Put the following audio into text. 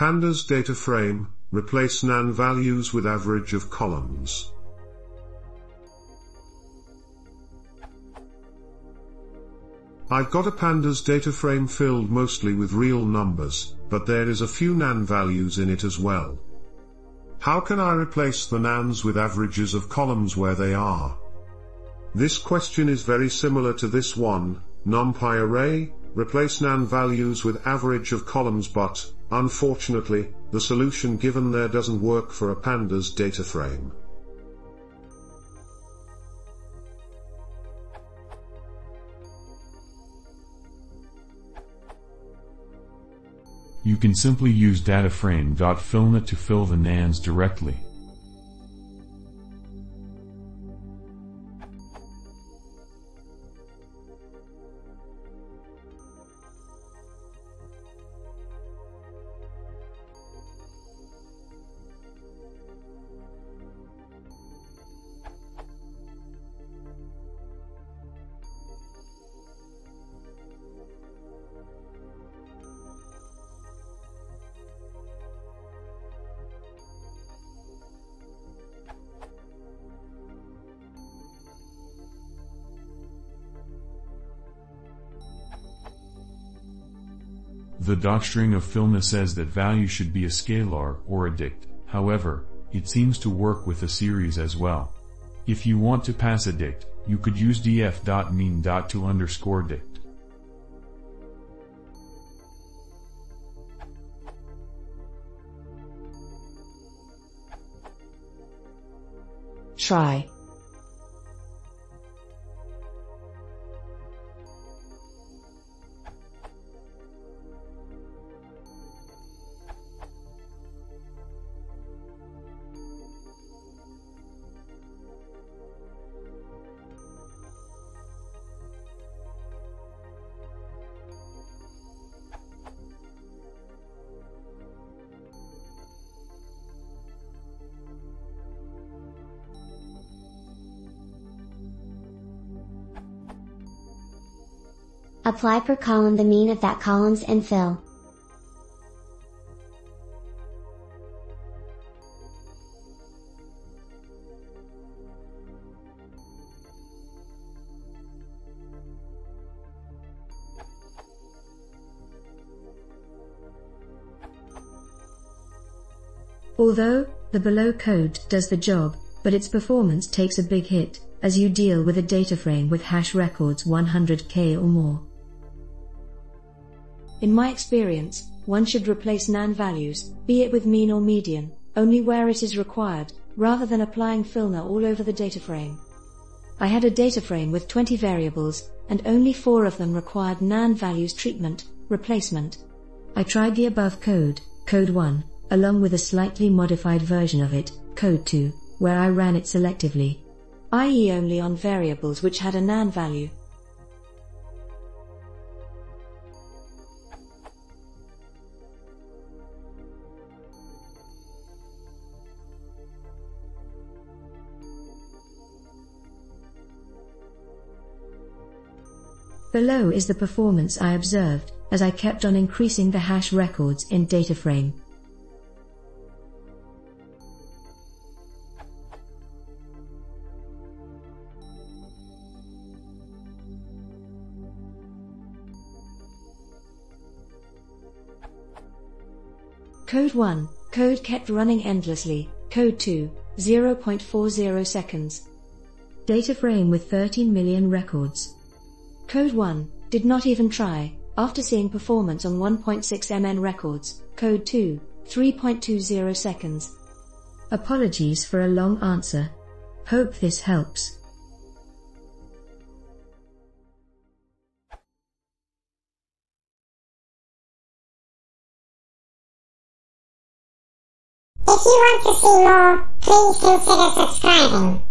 Pandas DataFrame, replace NaN values with average of columns. I've got a pandas DataFrame filled mostly with real numbers, but there is a few NaN values in it as well. How can I replace the NaNs with averages of columns where they are? This question is very similar to this one, NumPy array, replace NaN values with average of columns, but, unfortunately, the solution given there doesn't work for a pandas DataFrame. You can simply use DataFrame.fillNet to fill the NaNs directly. The docstring of fillNet says that value should be a scalar or a dict. However, it seems to work with a series as well. If you want to pass a dict, you could use df.mean.to_dict. Try. Apply per column the mean of that columns and fill. Although, the below code does the job, but its performance takes a big hit, as you deal with a DataFrame with hash records 100k or more. In my experience, one should replace NaN values, be it with mean or median, only where it is required, rather than applying fillNet all over the DataFrame. I had a DataFrame with 20 variables, and only 4 of them required NaN values treatment, replacement. I tried the above code, code 1, along with a slightly modified version of it, code 2, where I ran it selectively, i.e. only on variables which had a NaN value. Below is the performance I observed, as I kept on increasing the hash records in DataFrame. Code 1, code kept running endlessly, code 2, 0.40 seconds. DataFrame with 13 million records. Code 1, did not even try, after seeing performance on 1.6 mn records, code 2, 3.20 seconds. Apologies for a long answer. Hope this helps. If you want to see more, please consider subscribing.